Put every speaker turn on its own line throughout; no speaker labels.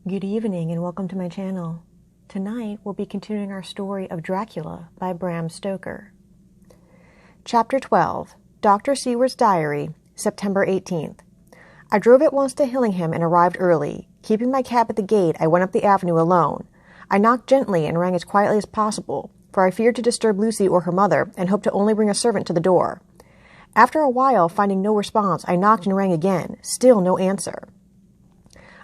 Good evening and welcome to my channel. Tonight we'll be continuing our story of Dracula by Bram Stoker. Chapter 12, Dr. Seward's Diary, September 18th. I drove at once to Hillingham and arrived early. Keeping my cab at the gate, I went up the avenue alone. I knocked gently and rang as quietly as possible, for I feared to disturb Lucy or her mother and hoped to only bring a servant to the door. After a while, finding no response, I knocked and rang again. Still no answer.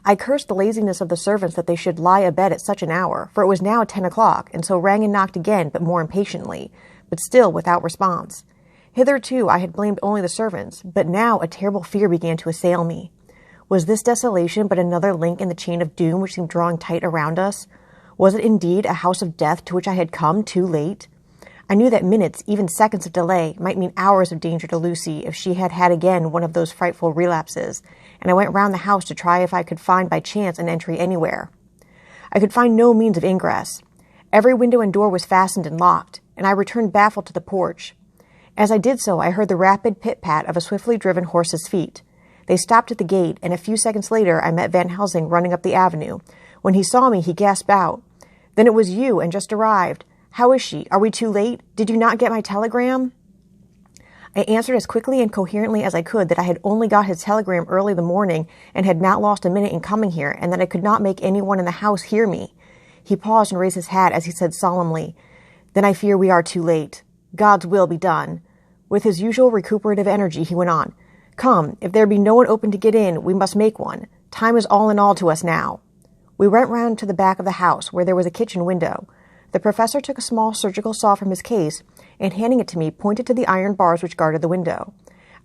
I cursed the laziness of the servants that they should lie abed at such an hour, for it was now 10 o'clock, and so rang and knocked again, but more impatiently, but still without response. Hitherto I had blamed only the servants, but now a terrible fear began to assail me. Was this desolation but another link in the chain of doom which seemed drawing tight around us? Was it indeed a house of death to which I had come too late? I knew that minutes, even seconds of delay, might mean hours of danger to Lucy if she had had again one of those frightful relapses, and I went round the house to try if I could find by chance an entry anywhere. I could find no means of ingress. Every window and door was fastened and locked, and I returned baffled to the porch. As I did so, I heard the rapid pit-pat of a swiftly driven horse's feet. They stopped at the gate, and a few seconds later I met Van Helsing running up the avenue. When he saw me, he gasped out, "Then it was you, and just arrived. How is she? Are we too late? Did you not get my telegram?" I answered as quickly and coherently as I could that I had only got his telegram early the morning and had not lost a minute in coming here, and that I could not make anyone in the house hear me. He paused and raised his hat as he said solemnly, "Then I fear we are too late. God's will be done." With his usual recuperative energy, he went on, "Come, if there be no one open to get in, we must make one. Time is all in all to us now." We went round to the back of the house, where there was a kitchen window. The professor took a small surgical saw from his case, and handing it to me, pointed to the iron bars which guarded the window.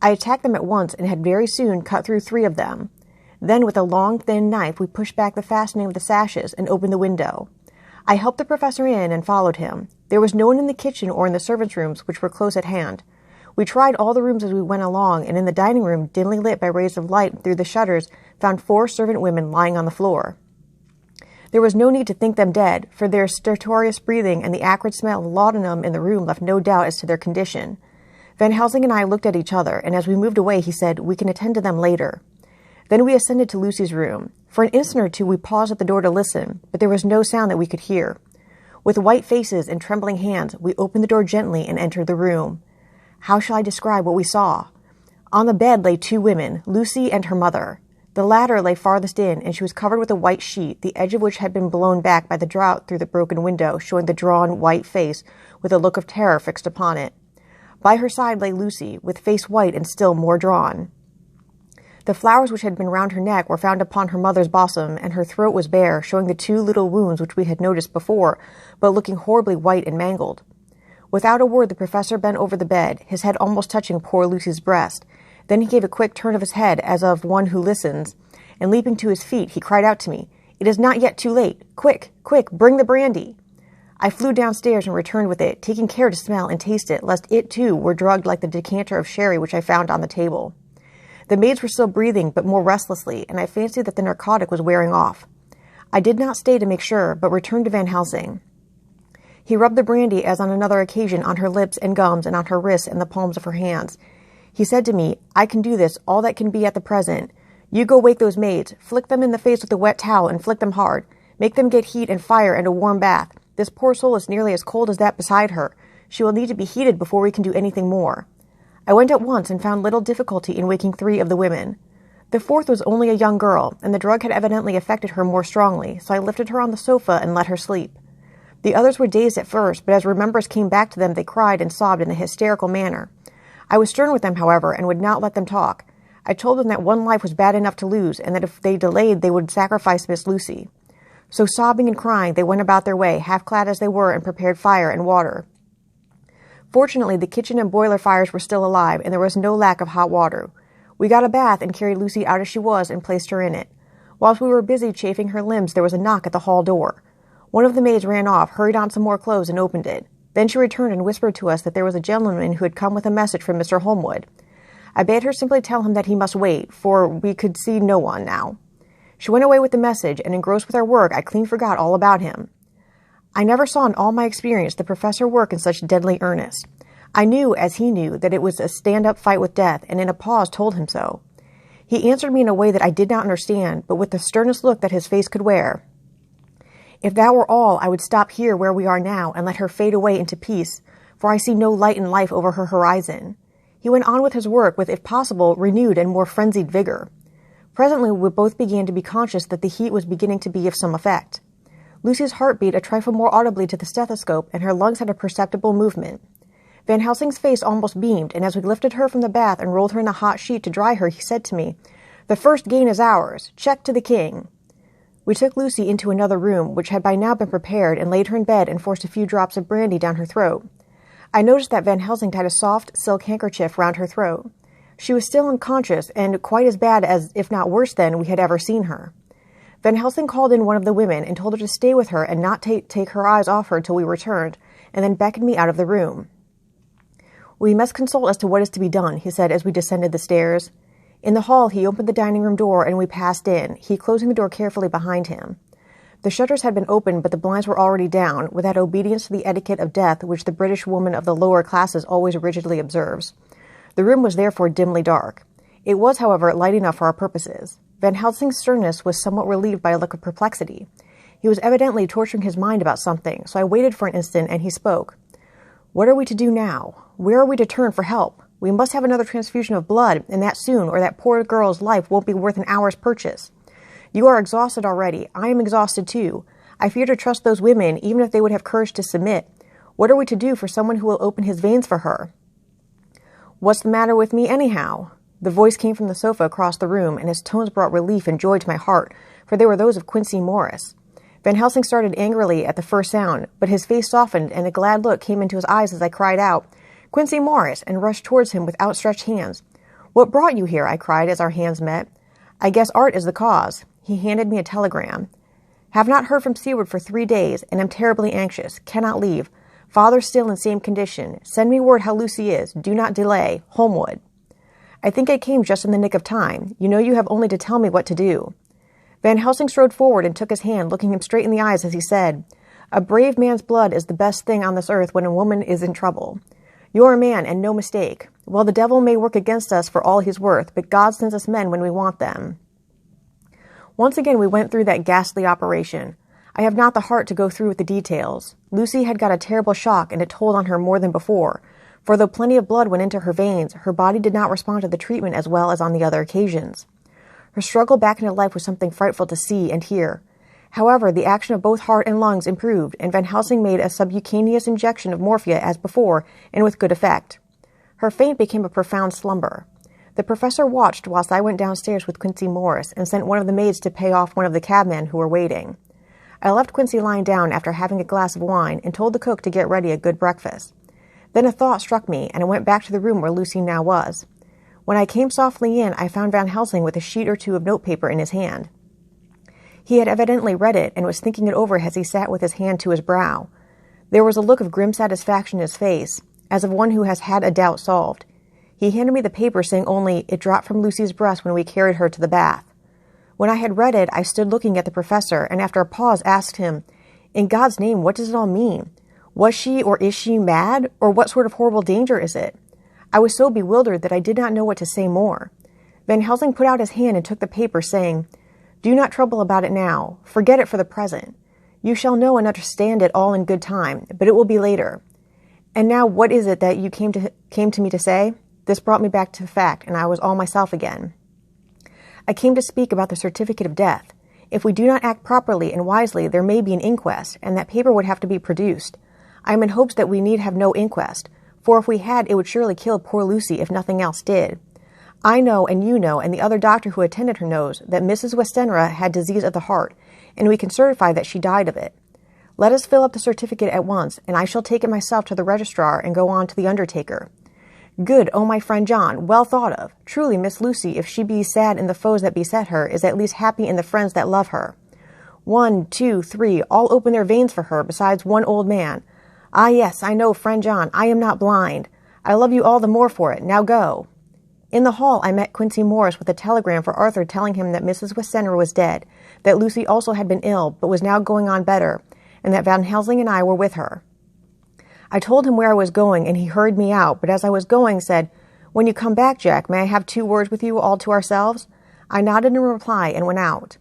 I attacked them at once, and had very soon cut through 3 of them. Then, with a long, thin knife, we pushed back the fastening of the sashes and opened the window. I helped the professor in and followed him. There was no one in the kitchen or in the servants' rooms, which were close at hand. We tried all the rooms as we went along, and in the dining room, dimly lit by rays of light through the shutters, found 4 servant women lying on the floor. There was no need to think them dead, for their stertorous breathing and the acrid smell of laudanum in the room left no doubt as to their condition. Van Helsing and I looked at each other, and as we moved away, he said, "We can attend to them later." Then we ascended to Lucy's room. For an instant or two we paused at the door to listen, but there was no sound that we could hear. With white faces and trembling hands, we opened the door gently and entered the room. How shall I describe what we saw? On the bed lay 2 women, Lucy and her mother. The latter lay farthest in, and she was covered with a white sheet, the edge of which had been blown back by the draught through the broken window, showing the drawn, white face with a look of terror fixed upon it. By her side lay Lucy, with face white and still more drawn. The flowers which had been round her neck were found upon her mother's bosom, and her throat was bare, showing the 2 little wounds which we had noticed before, but looking horribly white and mangled. Without a word, the professor bent over the bed, his head almost touching poor Lucy's breast. Then he gave a quick turn of his head, as of one who listens, and leaping to his feet, he cried out to me, "It is not yet too late. Quick, quick, bring the brandy." I flew downstairs and returned with it, taking care to smell and taste it, lest it, too, were drugged like the decanter of sherry which I found on the table. The maids were still breathing, but more restlessly, and I fancied that the narcotic was wearing off. I did not stay to make sure, but returned to Van Helsing. He rubbed the brandy, as on another occasion, on her lips and gums and on her wrists and the palms of her hands. He said to me, "I can do this, all that can be at the present. You go wake those maids, flick them in the face with a wet towel and flick them hard. Make them get heat and fire and a warm bath. This poor soul is nearly as cold as that beside her. She will need to be heated before we can do anything more." I went at once and found little difficulty in waking 3 of the women. The 4th was only a young girl, and the drug had evidently affected her more strongly, so I lifted her on the sofa and let her sleep. The others were dazed at first, but as remembrance came back to them, they cried and sobbed in a hysterical manner. I was stern with them, however, and would not let them talk. I told them that one life was bad enough to lose, and that if they delayed, they would sacrifice Miss Lucy. So, sobbing and crying, they went about their way, half clad as they were, and prepared fire and water. Fortunately, the kitchen and boiler fires were still alive, and there was no lack of hot water. We got a bath and carried Lucy out as she was and placed her in it. Whilst we were busy chafing her limbs, there was a knock at the hall door. One of the maids ran off, hurried on some more clothes, and opened it. Then she returned and whispered to us that there was a gentleman who had come with a message from Mr. Holmwood. I bade her simply tell him that he must wait, for we could see no one now. She went away with the message, and engrossed with our work, I clean forgot all about him. I never saw in all my experience the professor work in such deadly earnest. I knew, as he knew, that it was a stand-up fight with death, and in a pause told him so. He answered me in a way that I did not understand, but with the sternest look that his face could wear. If that were all, I would stop here where we are now and let her fade away into peace, for I see no light in life over her horizon. He went on with his work with, if possible, renewed and more frenzied vigor. Presently, we both began to be conscious that the heat was beginning to be of some effect. Lucy's heart beat a trifle more audibly to the stethoscope, and her lungs had a perceptible movement. Van Helsing's face almost beamed, and as we lifted her from the bath and rolled her in a hot sheet to dry her, he said to me, "The first gain is ours. Check to the king." We took Lucy into another room, which had by now been prepared, and laid her in bed and forced a few drops of brandy down her throat. I noticed that Van Helsing tied a soft silk handkerchief round her throat. She was still unconscious, and quite as bad as, if not worse than, we had ever seen her. Van Helsing called in one of the women and told her to stay with her and not take her eyes off her till we returned, and then beckoned me out of the room. "We must consult as to what is to be done," he said as we descended the stairs. In the hall, he opened the dining-room door, and we passed in, he closing the door carefully behind him. The shutters had been opened, but the blinds were already down, with that obedience to the etiquette of death which the British woman of the lower classes always rigidly observes. The room was therefore dimly dark. It was, however, light enough for our purposes. Van Helsing's sternness was somewhat relieved by a look of perplexity. He was evidently torturing his mind about something, so I waited for an instant, and he spoke. "What are we to do now? Where are we to turn for help? We must have another transfusion of blood, and that soon, or that poor girl's life won't be worth an hour's purchase. You are exhausted already. I am exhausted too. I fear to trust those women, even if they would have courage to submit. What are we to do for someone who will open his veins for her?" "What's the matter with me, anyhow?" The voice came from the sofa across the room, and his tones brought relief and joy to my heart, for they were those of Quincy Morris. Van Helsing started angrily at the first sound, but his face softened, and a glad look came into his eyes as I cried out, "Quincy Morris," and rushed towards him with outstretched hands. "What brought you here?" I cried as our hands met. "I guess art is the cause." He handed me a telegram. "Have not heard from Seward for 3 days, and am terribly anxious. Cannot leave. Father still in same condition. Send me word how Lucy is. Do not delay. Holmwood." I think I came just in the nick of time. You know you have only to tell me what to do. Van Helsing strode forward and took his hand, looking him straight in the eyes as he said, "A brave man's blood is the best thing on this earth when a woman is in trouble. You're a man, and no mistake. Well, the devil may work against us for all he's worth, but God sends us men when we want them." Once again we went through that ghastly operation. I have not the heart to go through with the details. Lucy had got a terrible shock, and it told on her more than before, for though plenty of blood went into her veins, her body did not respond to the treatment as well as on the other occasions. Her struggle back into life was something frightful to see and hear. However, the action of both heart and lungs improved, and Van Helsing made a subcutaneous injection of morphia as before, and with good effect. Her faint became a profound slumber. The professor watched whilst I went downstairs with Quincy Morris and sent one of the maids to pay off one of the cabmen who were waiting. I left Quincy lying down after having a glass of wine and told the cook to get ready a good breakfast. Then a thought struck me, and I went back to the room where Lucy now was. When I came softly in, I found Van Helsing with a sheet or two of notepaper in his hand. He had evidently read it and was thinking it over as he sat with his hand to his brow. There was a look of grim satisfaction in his face, as of one who has had a doubt solved. He handed me the paper, saying only, "It dropped from Lucy's breast when we carried her to the bath." When I had read it, I stood looking at the professor, and after a pause asked him, "In God's name, what does it all mean? Was she or is she mad, or what sort of horrible danger is it?" I was so bewildered that I did not know what to say more. Van Helsing put out his hand and took the paper, saying, "Do not trouble about it now. Forget it for the present. You shall know and understand it all in good time, but it will be later. And now what is it that you came to me to say?" This brought me back to the fact, and I was all myself again. "I came to speak about the certificate of death. If we do not act properly and wisely, there may be an inquest, and that paper would have to be produced. I am in hopes that we need have no inquest, for if we had, it would surely kill poor Lucy if nothing else did. I know, and you know, and the other doctor who attended her knows, that Mrs. Westenra had disease of the heart, and we can certify that she died of it. Let us fill up the certificate at once, and I shall take it myself to the registrar and go on to the undertaker. Good, oh my friend John, well thought of. Truly, Miss Lucy, if she be sad in the foes that beset her, is at least happy in the friends that love her. 1, 2, 3, all open their veins for her, besides one old man. Ah, yes, I know, friend John, I am not blind. I love you all the more for it. Now go." In the hall, I met Quincy Morris with a telegram for Arthur telling him that Mrs. Westenra was dead, that Lucy also had been ill, but was now going on better, and that Van Helsing and I were with her. I told him where I was going, and he hurried me out, but as I was going, said, "When you come back, Jack, may I have 2 words with you all to ourselves? I nodded in reply and went out.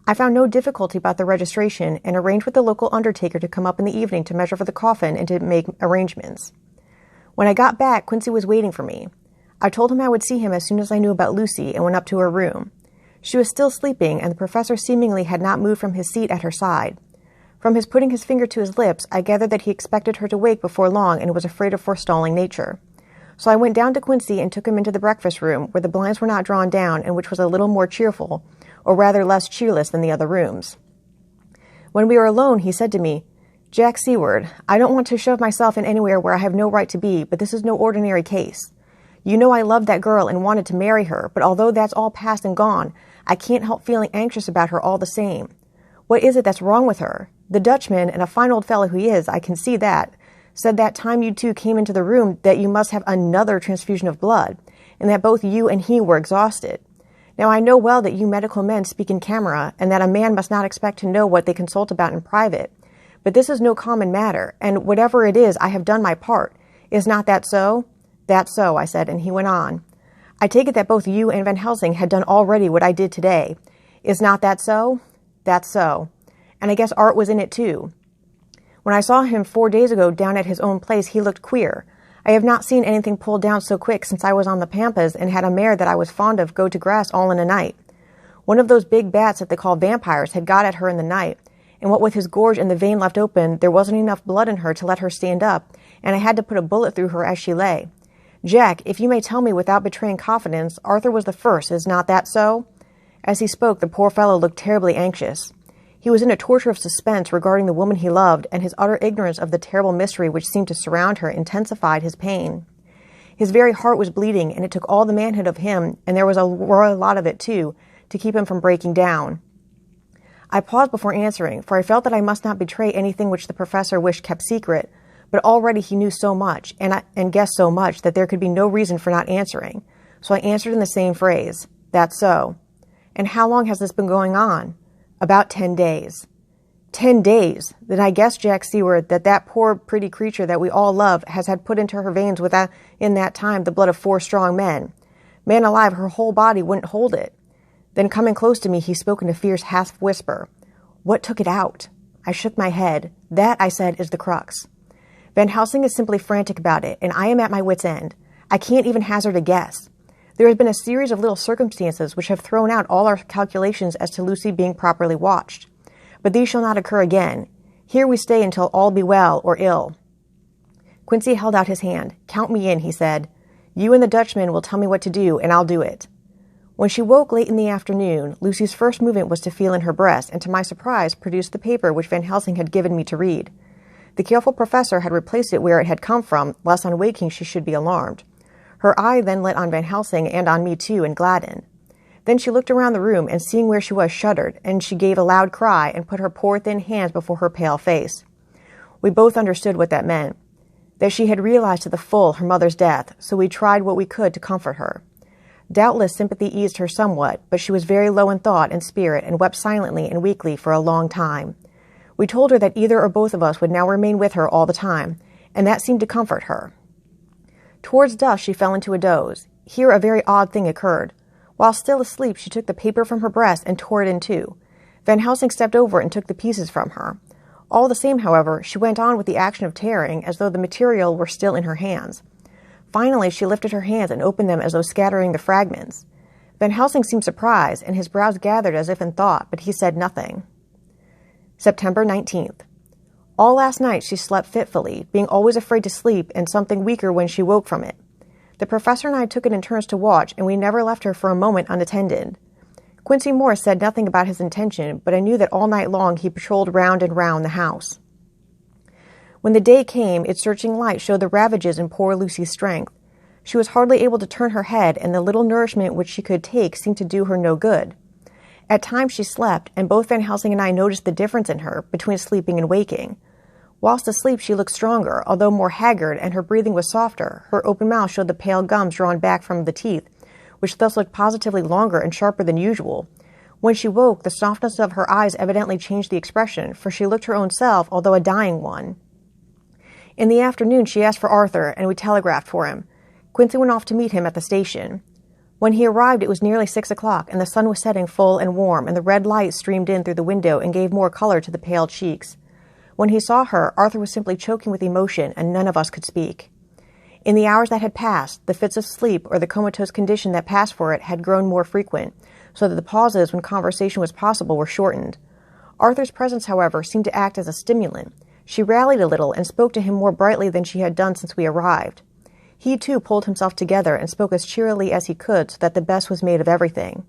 I found no difficulty about the registration and arranged with the local undertaker to come up in the evening to measure for the coffin and to make arrangements. When I got back, Quincy was waiting for me. I told him I would see him as soon as I knew about Lucy and went up to her room. She was still sleeping, and the professor seemingly had not moved from his seat at her side. From his putting his finger to his lips, I gathered that he expected her to wake before long and was afraid of forestalling nature. So I went down to Quincy and took him into the breakfast room, where the blinds were not drawn down and which was a little more cheerful, or rather less cheerless than the other rooms. When we were alone, he said to me, "Jack Seward, I don't want to shove myself in anywhere where I have no right to be, but this is no ordinary case. You know I loved that girl and wanted to marry her, but although that's all past and gone, I can't help feeling anxious about her all the same. What is it that's wrong with her? The Dutchman, and a fine old fellow he is, I can see that, said that time you two came into the room that you must have another transfusion of blood, and that both you and he were exhausted. Now I know well that you medical men speak in camera, and that a man must not expect to know what they consult about in private. But this is no common matter, and whatever it is, I have done my part. Is not that so?" "That's so," I said, and he went on. "I take it that both you and Van Helsing had done already what I did today. Is not that so?" "That's so. And I guess Art was in it too. When I saw him 4 days ago down at his own place, he looked queer. I have not seen anything pulled down so quick since I was on the Pampas and had a mare that I was fond of go to grass all in a night. One of those big bats that they call vampires had got at her in the night, and what with his gorge and the vein left open, there wasn't enough blood in her to let her stand up, and I had to put a bullet through her as she lay. Jack, if you may tell me without betraying confidence, Arthur was the first, is not that so?" As he spoke, the poor fellow looked terribly anxious. He was in a torture of suspense regarding the woman he loved, and his utter ignorance of the terrible mystery which seemed to surround her intensified his pain. His very heart was bleeding, and it took all the manhood of him, and there was a royal lot of it too, to keep him from breaking down. I paused before answering, for I felt that I must not betray anything which the professor wished kept secret, but already he knew so much, and guessed so much, that there could be no reason for not answering. So I answered in the same phrase, "That's so." "And how long has this been going on?" "About 10 days. 10 days! Then I guess, Jack Seward, that poor pretty creature that we all love has had put into her veins in that time the blood of 4 strong men. Man alive, her whole body wouldn't hold it." Then coming close to me, he spoke in a fierce half whisper. "What took it out?" I shook my head. "That," I said, "is the crux. Van Helsing is simply frantic about it, and I am at my wit's end. I can't even hazard a guess. There has been a series of little circumstances which have thrown out all our calculations as to Lucy being properly watched. But these shall not occur again. Here we stay until all be well or ill." Quincy held out his hand. "Count me in," he said. "You and the Dutchman will tell me what to do, and I'll do it." When she woke late in the afternoon, Lucy's first movement was to feel in her breast, and to my surprise produced the paper which Van Helsing had given me to read. The careful professor had replaced it where it had come from, lest on waking she should be alarmed. Her eye then lit on Van Helsing and on me too, and gladdened. Then she looked around the room, and seeing where she was, shuddered, and she gave a loud cry, and put her poor thin hands before her pale face. We both understood what that meant, that she had realized to the full her mother's death, so we tried what we could to comfort her. Doubtless sympathy eased her somewhat, but she was very low in thought and spirit, and wept silently and weakly for a long time. We told her that either or both of us would now remain with her all the time, and that seemed to comfort her. Towards dusk she fell into a doze. Here a very odd thing occurred. While still asleep, she took the paper from her breast and tore it in two. Van Helsing stepped over and took the pieces from her. All the same, however, she went on with the action of tearing, as though the material were still in her hands. Finally, she lifted her hands and opened them as though scattering the fragments. Van Helsing seemed surprised, and his brows gathered as if in thought, but he said nothing. September 19th. All last night she slept fitfully, being always afraid to sleep and something weaker when she woke from it. The professor and I took it in turns to watch, and we never left her for a moment unattended. Quincy Morris said nothing about his intention, but I knew that all night long he patrolled round and round the house. When the day came, its searching light showed the ravages in poor Lucy's strength. She was hardly able to turn her head, and the little nourishment which she could take seemed to do her no good. At times she slept, and both Van Helsing and I noticed the difference in her between sleeping and waking. Whilst asleep she looked stronger, although more haggard, and her breathing was softer. Her open mouth showed the pale gums drawn back from the teeth, which thus looked positively longer and sharper than usual. When she woke, the softness of her eyes evidently changed the expression, for she looked her own self, although a dying one. In the afternoon she asked for Arthur, and we telegraphed for him. Quincy went off to meet him at the station. When he arrived, it was nearly 6 o'clock, and the sun was setting full and warm, and the red light streamed in through the window and gave more color to the pale cheeks. When he saw her, Arthur was simply choking with emotion, and none of us could speak. In the hours that had passed, the fits of sleep or the comatose condition that passed for it had grown more frequent, so that the pauses when conversation was possible were shortened. Arthur's presence, however, seemed to act as a stimulant. She rallied a little and spoke to him more brightly than she had done since we arrived. He, too, pulled himself together and spoke as cheerily as he could so that the best was made of everything.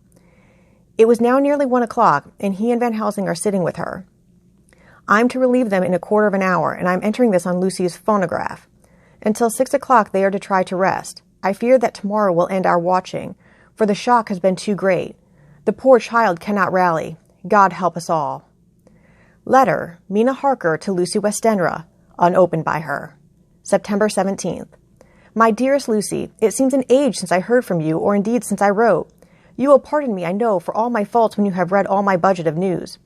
It was now nearly 1 o'clock, and he and Van Helsing are sitting with her. I'm to relieve them in a quarter of an hour, and I'm entering this on Lucy's phonograph. Until 6 o'clock they are to try to rest. I fear that tomorrow will end our watching, for the shock has been too great. The poor child cannot rally. God help us all. Letter, Mina Harker to Lucy Westenra, unopened by her. September 17th. My dearest Lucy, it seems an age since I heard from you, or indeed since I wrote. You will pardon me, I know, for all my faults when you have read all my budget of news.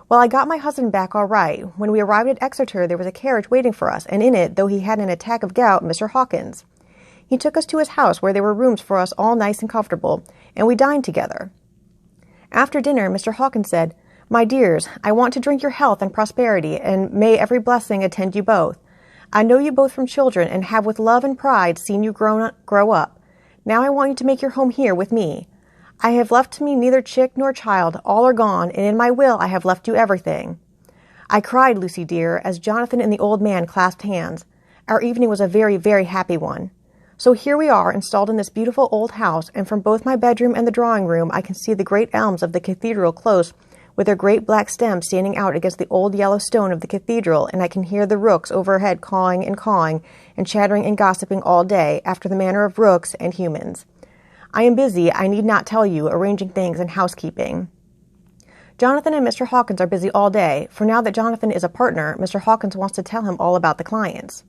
Well, I got my husband back all right. When we arrived at Exeter, there was a carriage waiting for us, and in it, though he had an attack of gout, Mr. Hawkins. He took us to his house, where there were rooms for us all nice and comfortable, and we dined together. After dinner, Mr. Hawkins said, My dears, I want to drink your health and prosperity, and may every blessing attend you both. I know you both from children, and have with love and pride seen you grow up. Now I want you to make your home here with me. I have left to me neither chick nor child, all are gone, and in my will I have left you everything. I cried, Lucy dear, as Jonathan and the old man clasped hands. Our evening was a very, very happy one. So here we are, installed in this beautiful old house, and from both my bedroom and the drawing room I can see the great elms of the cathedral close, with their great black stems standing out against the old yellow stone of the cathedral, and I can hear the rooks overhead cawing and chattering and gossiping all day, after the manner of rooks and humans. I am busy, I need not tell you, arranging things and housekeeping. Jonathan and Mr. Hawkins are busy all day, for now that Jonathan is a partner, Mr. Hawkins wants to tell him all about the clients.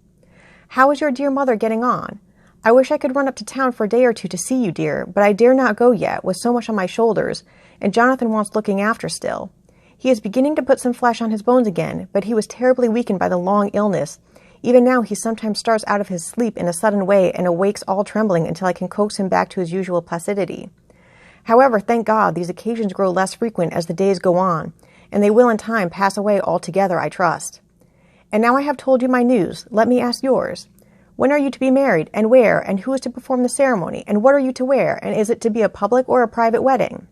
How is your dear mother getting on? I wish I could run up to town for a day or two to see you, dear, but I dare not go yet, with so much on my shoulders, and Jonathan wants looking after still. He is beginning to put some flesh on his bones again, but he was terribly weakened by the long illness. Even now he sometimes starts out of his sleep in a sudden way and awakes all trembling until I can coax him back to his usual placidity. However, thank God, these occasions grow less frequent as the days go on, and they will in time pass away altogether, I trust. And now I have told you my news, let me ask yours. When are you to be married, and where, and who is to perform the ceremony, and what are you to wear, and is it to be a public or a private wedding?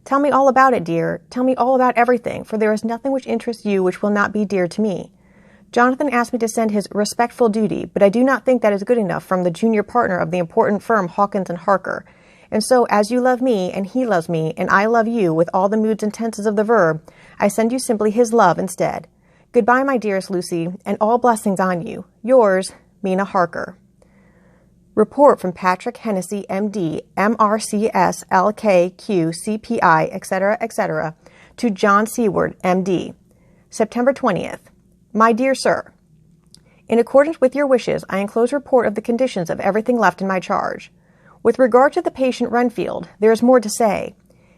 Tell me all about it, dear. Tell me all about everything, for there is nothing which interests you which will not be dear to me. Jonathan asked me to send his respectful duty, but I do not think that is good enough from the junior partner of the important firm Hawkins and Harker. And so, as you love me, and he loves me, and I love you with all the moods and tenses of the verb, I send you simply his love instead. Goodbye, my dearest Lucy, and all blessings on you. Yours, Mina Harker. Report from Patrick Hennessy, M.D., M.R.C.S., L.K.Q., C.P.I., etc., etc., to John Seward, M.D. September 20th. My dear sir, in accordance with your wishes, I enclose a report of the conditions of everything left in my charge. With regard to the patient Renfield, there is more to say.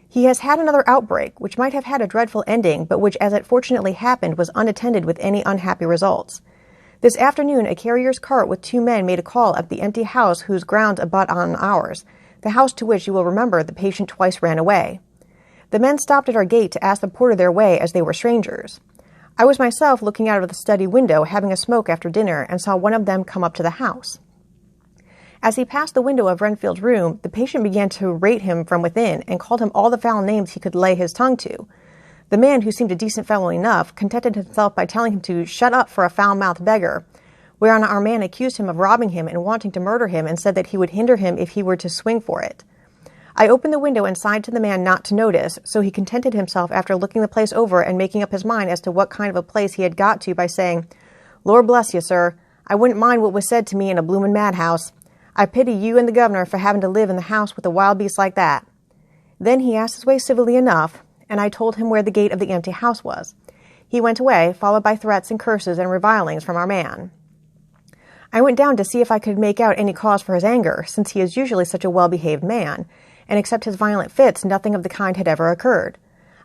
He has had another outbreak, which might have had a dreadful ending, but which, as it fortunately happened, was unattended with any unhappy results. This afternoon, a carrier's cart with 2 men made a call at the empty house whose grounds abut on ours, the house to which, you will remember, the patient twice ran away. The men stopped at our gate to ask the porter their way, as they were strangers. I was myself looking out of the study window, having a smoke after dinner, and saw one of them come up to the house. As he passed the window of Renfield's room, the patient began to rate him from within, and called him all the foul names he could lay his tongue to. The man, who seemed a decent fellow enough, contented himself by telling him to shut up for a foul-mouthed beggar, whereon our man accused him of robbing him and wanting to murder him, and said that he would hinder him if he were to swing for it. I opened the window and signed to the man not to notice, so he contented himself after looking the place over and making up his mind as to what kind of a place he had got to by saying, Lord bless you, sir, I wouldn't mind what was said to me in a bloomin' madhouse. I pity you and the governor for having to live in the house with a wild beast like that. Then he asked his way civilly enough, and I told him where the gate of the empty house was. He went away, followed by threats and curses and revilings from our man. I went down to see if I could make out any cause for his anger, since he is usually such a well-behaved man, and except his violent fits, nothing of the kind had ever occurred.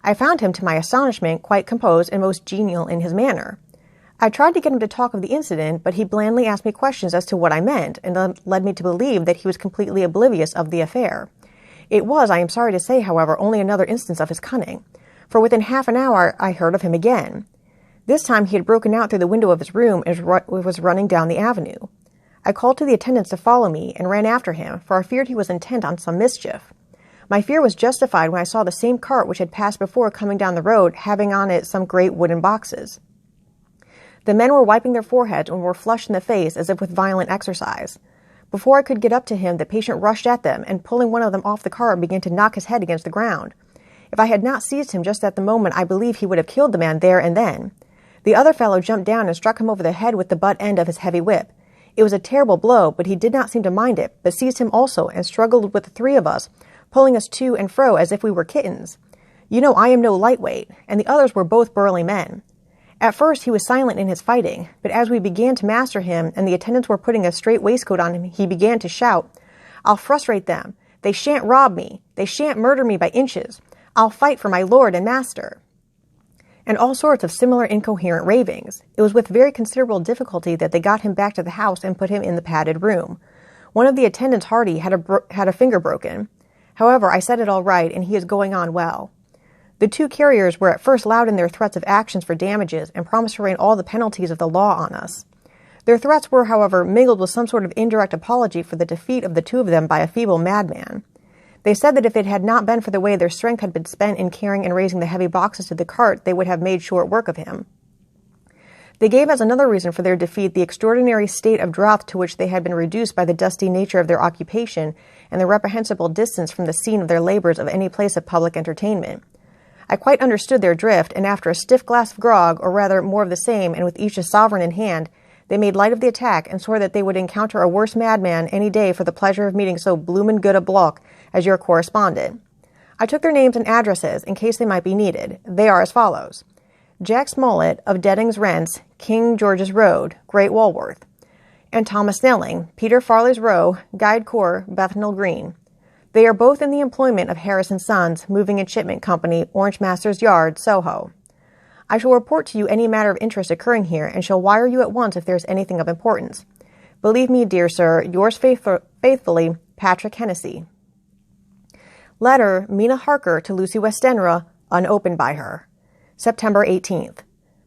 I found him, to my astonishment, quite composed and most genial in his manner. I tried to get him to talk of the incident, but he blandly asked me questions as to what I meant, and led me to believe that he was completely oblivious of the affair. It was, I am sorry to say, however, only another instance of his cunning, for within half an hour I heard of him again. This time he had broken out through the window of his room and was running down the avenue. I called to the attendants to follow me and ran after him, for I feared he was intent on some mischief. My fear was justified when I saw the same cart which had passed before coming down the road, having on it some great wooden boxes. The men were wiping their foreheads and were flushed in the face as if with violent exercise. Before I could get up to him, the patient rushed at them, and pulling one of them off the cart, began to knock his head against the ground. If I had not seized him just at the moment, I believe he would have killed the man there and then. The other fellow jumped down and struck him over the head with the butt end of his heavy whip. It was a terrible blow, but he did not seem to mind it, but seized him also and struggled with the three of us, pulling us to and fro as if we were kittens. You know I am no lightweight, and the others were both burly men. At first he was silent in his fighting, but as we began to master him and the attendants were putting a straight waistcoat on him, he began to shout, "I'll frustrate them. They shan't rob me. They shan't murder me by inches. I'll fight for my lord and master." And all sorts of similar incoherent ravings. It was with very considerable difficulty that they got him back to the house and put him in the padded room. One of the attendants, Hardy, had a finger broken. However, I set it all right, and he is going on well. The two carriers were at first loud in their threats of actions for damages, and promised to rain all the penalties of the law on us. Their threats were, however, mingled with some sort of indirect apology for the defeat of the two of them by a feeble madman. They said that if it had not been for the way their strength had been spent in carrying and raising the heavy boxes to the cart, they would have made short work of him. They gave as another reason for their defeat the extraordinary state of drought to which they had been reduced by the dusty nature of their occupation and the reprehensible distance from the scene of their labors of any place of public entertainment. I quite understood their drift, and after a stiff glass of grog, or rather more of the same, and with each a sovereign in hand, they made light of the attack and swore that they would encounter a worse madman any day for the pleasure of meeting so bloomin' good a bloke as your correspondent. I took their names and addresses in case they might be needed. They are as follows: Jack Smollett of Dedding's Rents, King George's Road, Great Walworth, and Thomas Snelling, Peter Farley's Row, Guide Corps, Bethnal Green. They are both in the employment of Harris & Sons, Moving and Shipment Company, Orange Masters Yard, Soho. I shall report to you any matter of interest occurring here, and shall wire you at once if there is anything of importance. Believe me, dear sir, yours faithfully, Patrick Hennessy. Letter, Mina Harker to Lucy Westenra, unopened by her. September 18th.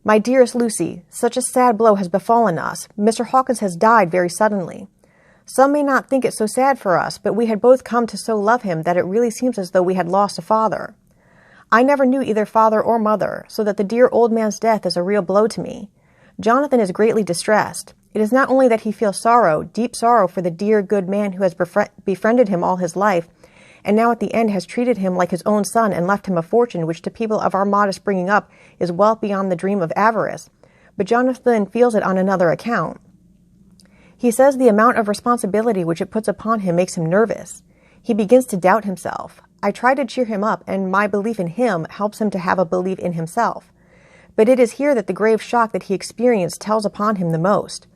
My dearest Lucy, such a sad blow has befallen us. Mr. Hawkins has died very suddenly. Some may not think it so sad for us, but we had both come to so love him that it really seems as though we had lost a father. I never knew either father or mother, so that the dear old man's death is a real blow to me. Jonathan is greatly distressed. It is not only that he feels sorrow, deep sorrow for the dear good man who has befriended him all his life, and now at the end has treated him like his own son and left him a fortune which to people of our modest bringing up is wealth beyond the dream of avarice, but Jonathan feels it on another account. He says the amount of responsibility which it puts upon him makes him nervous. He begins to doubt himself. I try to cheer him up, and my belief in him helps him to have a belief in himself. But it is here that the grave shock that he experienced tells upon him the most.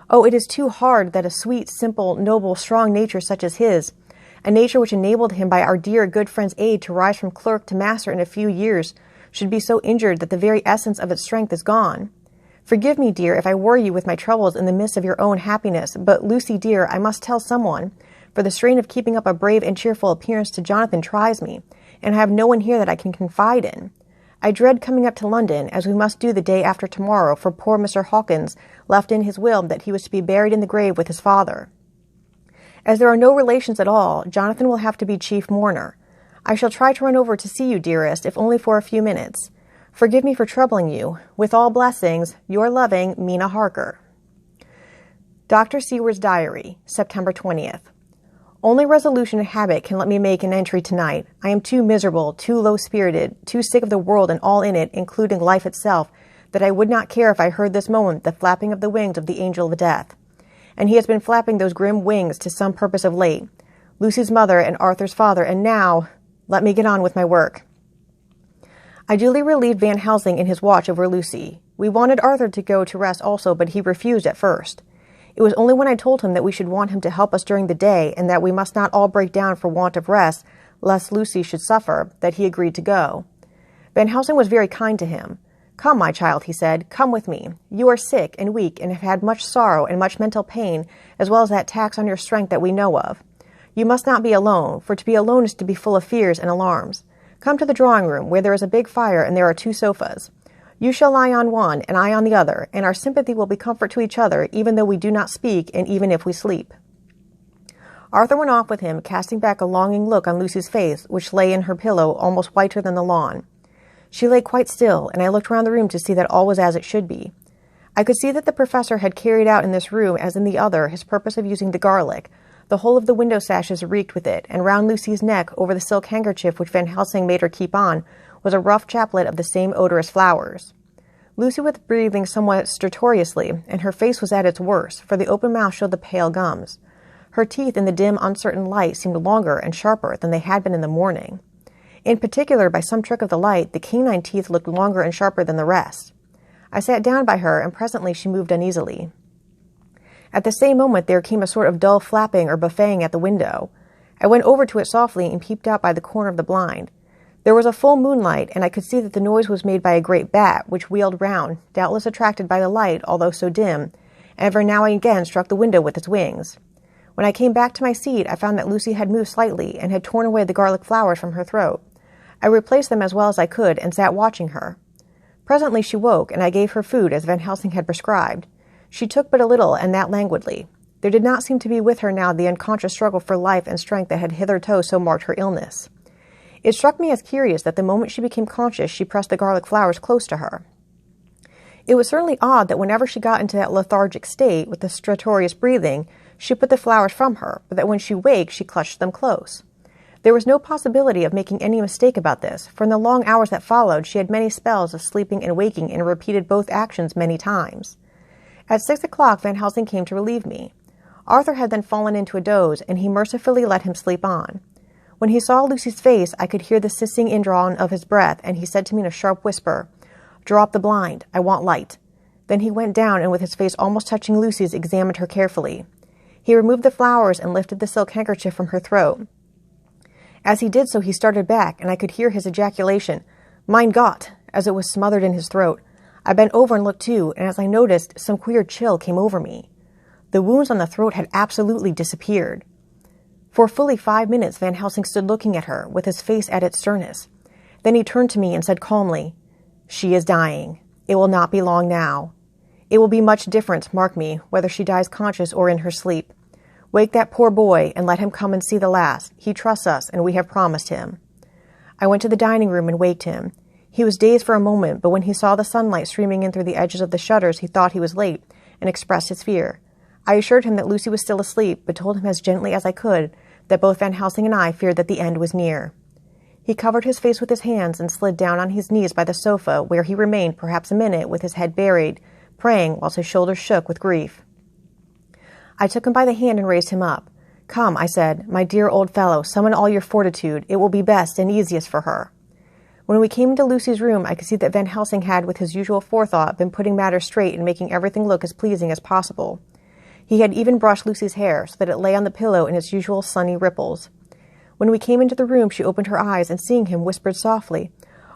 Oh, it is too hard that a sweet, simple, noble, strong nature such as his, a nature which enabled him by our dear good friend's aid to rise from clerk to master in a few years, should be so injured that the very essence of its strength is gone. Forgive me, dear, if I worry you with my troubles in the midst of your own happiness, but, Lucy, dear, I must tell someone, for the strain of keeping up a brave and cheerful appearance to Jonathan tries me, and I have no one here that I can confide in. I dread coming up to London, as we must do the day after tomorrow, for poor Mr. Hawkins left in his will that he was to be buried in the grave with his father. As there are no relations at all, Jonathan will have to be chief mourner. I shall try to run over to see you, dearest, if only for a few minutes. Forgive me for troubling you. With all blessings, your loving Mina Harker. Dr. Seward's Diary, September 20th. Only resolution and habit can let me make an entry tonight. I am too miserable, too low-spirited, too sick of the world and all in it, including life itself, that I would not care if I heard this moment the flapping of the wings of the angel of death. And he has been flapping those grim wings to some purpose of late. Lucy's mother and Arthur's father, and now, let me get on with my work. I duly relieved Van Helsing in his watch over Lucy. We wanted Arthur to go to rest also, but he refused at first. It was only when I told him that we should want him to help us during the day, and that we must not all break down for want of rest, lest Lucy should suffer, that he agreed to go. Van Helsing was very kind to him. Come, my child, he said, come with me. You are sick and weak, and have had much sorrow and much mental pain, as well as that tax on your strength that we know of. You must not be alone, for to be alone is to be full of fears and alarms. Come to the drawing room, where there is a big fire and there are 2 sofas. You shall lie on one, and I on the other, and our sympathy will be comfort to each other, even though we do not speak, and even if we sleep." Arthur went off with him, casting back a longing look on Lucy's face, which lay in her pillow, almost whiter than the lawn. She lay quite still, and I looked round the room to see that all was as it should be. I could see that the professor had carried out in this room, as in the other, his purpose of using the garlic. The whole of the window sashes reeked with it, and round Lucy's neck, over the silk handkerchief which Van Helsing made her keep on, was a rough chaplet of the same odorous flowers. Lucy was breathing somewhat stertorously, and her face was at its worst, for the open mouth showed the pale gums. Her teeth in the dim, uncertain light seemed longer and sharper than they had been in the morning. In particular, by some trick of the light, the canine teeth looked longer and sharper than the rest. I sat down by her, and presently she moved uneasily. At the same moment there came a sort of dull flapping or buffeting at the window. I went over to it softly and peeped out by the corner of the blind. There was a full moonlight, and I could see that the noise was made by a great bat, which wheeled round, doubtless attracted by the light, although so dim, and every now and again struck the window with its wings. When I came back to my seat, I found that Lucy had moved slightly, and had torn away the garlic flowers from her throat. I replaced them as well as I could, and sat watching her. Presently she woke, and I gave her food, as Van Helsing had prescribed. She took but a little, and that languidly. There did not seem to be with her now the unconscious struggle for life and strength that had hitherto so marked her illness. It struck me as curious that the moment she became conscious she pressed the garlic flowers close to her. It was certainly odd that whenever she got into that lethargic state, with the stertorous breathing, she put the flowers from her, but that when she waked she clutched them close. There was no possibility of making any mistake about this, for in the long hours that followed she had many spells of sleeping and waking, and repeated both actions many times. At 6 o'clock Van Helsing came to relieve me. Arthur had then fallen into a doze, and he mercifully let him sleep on. When he saw Lucy's face, I could hear the hissing indrawn of his breath, and he said to me in a sharp whisper, "Draw up the blind. I want light." Then he went down, and with his face almost touching Lucy's, examined her carefully. He removed the flowers and lifted the silk handkerchief from her throat. As he did so, he started back, and I could hear his ejaculation, "Mein Gott," as it was smothered in his throat. I bent over and looked too, and as I noticed, some queer chill came over me. The wounds on the throat had absolutely disappeared. For fully 5 minutes Van Helsing stood looking at her, with his face at its sternest. Then he turned to me and said calmly, "She is dying. It will not be long now. It will be much different, mark me, whether she dies conscious or in her sleep. Wake that poor boy, and let him come and see the last. He trusts us, and we have promised him." I went to the dining room and waked him. He was dazed for a moment, but when he saw the sunlight streaming in through the edges of the shutters, he thought he was late, and expressed his fear. I assured him that Lucy was still asleep, but told him as gently as I could that both Van Helsing and I feared that the end was near. He covered his face with his hands and slid down on his knees by the sofa, where he remained perhaps a minute with his head buried, praying whilst his shoulders shook with grief. I took him by the hand and raised him up. "Come," I said, "my dear old fellow, summon all your fortitude. It will be best and easiest for her." When we came into Lucy's room, I could see that Van Helsing had, with his usual forethought, been putting matters straight and making everything look as pleasing as possible. He had even brushed Lucy's hair, so that it lay on the pillow in its usual sunny ripples. When we came into the room, she opened her eyes, and seeing him, whispered softly,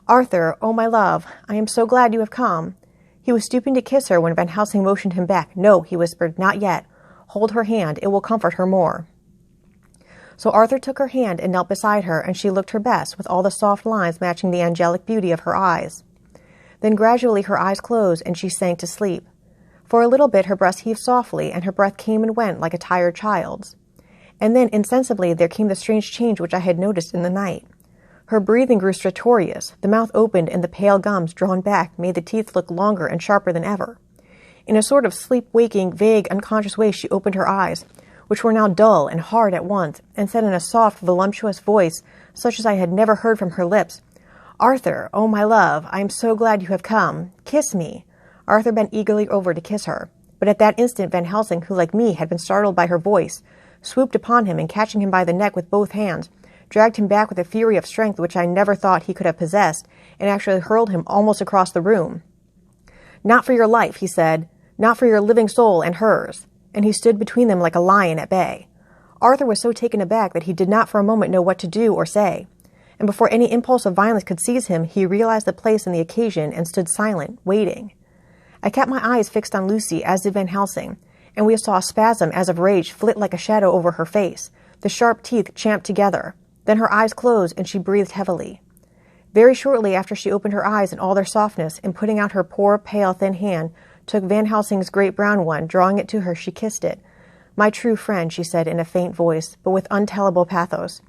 "Arthur, oh my love, I am so glad you have come." He was stooping to kiss her when Van Helsing motioned him back. "No," he whispered, "not yet. Hold her hand. It will comfort her more." So Arthur took her hand and knelt beside her, and she looked her best, with all the soft lines matching the angelic beauty of her eyes. Then gradually her eyes closed, and she sank to sleep. For a little bit her breast heaved softly, and her breath came and went like a tired child's. And then, insensibly, there came the strange change which I had noticed in the night. Her breathing grew stertorous, the mouth opened, and the pale gums, drawn back, made the teeth look longer and sharper than ever. In a sort of sleep-waking, vague, unconscious way she opened her eyes, which were now dull and hard at once, and said in a soft, voluptuous voice, such as I had never heard from her lips, "Arthur, oh my love, I am so glad you have come. Kiss me." Arthur bent eagerly over to kiss her, but at that instant Van Helsing, who like me had been startled by her voice, swooped upon him, and catching him by the neck with both hands, dragged him back with a fury of strength which I never thought he could have possessed, and actually hurled him almost across the room. "Not for your life," he said, "not for your living soul and hers," and he stood between them like a lion at bay. Arthur was so taken aback that he did not for a moment know what to do or say, and before any impulse of violence could seize him, he realized the place and the occasion, and stood silent, waiting. I kept my eyes fixed on Lucy, as did Van Helsing, and we saw a spasm as of rage flit like a shadow over her face, The sharp teeth champed together. Then her eyes closed and she breathed heavily. Very shortly after she opened her eyes in all their softness, and putting out her poor, pale, thin hand, took Van Helsing's great brown one. Drawing it to her, she kissed it. "My true friend," she said in a faint voice, but with untellable pathos.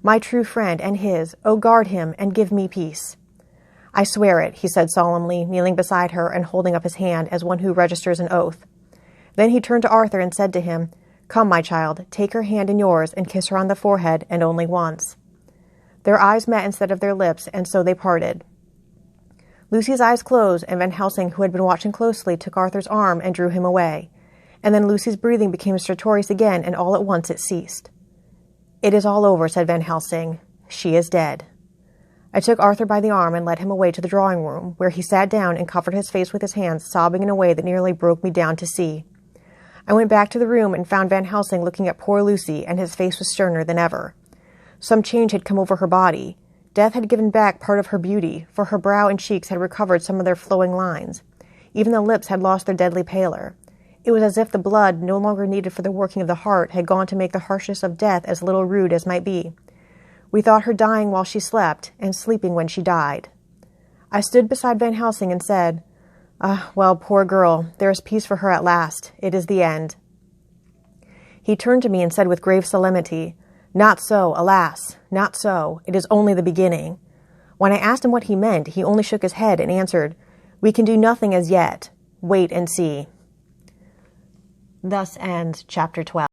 "My true friend and his. Oh, guard him and give me peace." "I swear it," he said solemnly, kneeling beside her and holding up his hand as one who registers an oath. Then he turned to Arthur and said to him, "Come, my child, take her hand in yours and kiss her on the forehead, and only once." Their eyes met instead of their lips, and so they parted. Lucy's eyes closed, and Van Helsing, who had been watching closely, took Arthur's arm and drew him away. And then Lucy's breathing became stertorous again, and all at once it ceased. "It is all over," said Van Helsing. "She is dead." I took Arthur by the arm and led him away to the drawing room, where he sat down and covered his face with his hands, sobbing in a way that nearly broke me down to see. I went back to the room and found Van Helsing looking at poor Lucy, and his face was sterner than ever. Some change had come over her body. Death had given back part of her beauty, for her brow and cheeks had recovered some of their flowing lines. Even the lips had lost their deadly pallor. It was as if the blood, no longer needed for the working of the heart, had gone to make the harshness of death as little rude as might be. We thought her dying while she slept, and sleeping when she died. I stood beside Van Helsing and said, well, poor girl, there is peace for her at last. It is the end." He turned to me and said with grave solemnity, "Not so, alas, not so. It is only the beginning." When I asked him what he meant, he only shook his head and answered, "We can do nothing as yet. Wait and see." Thus ends Chapter 12.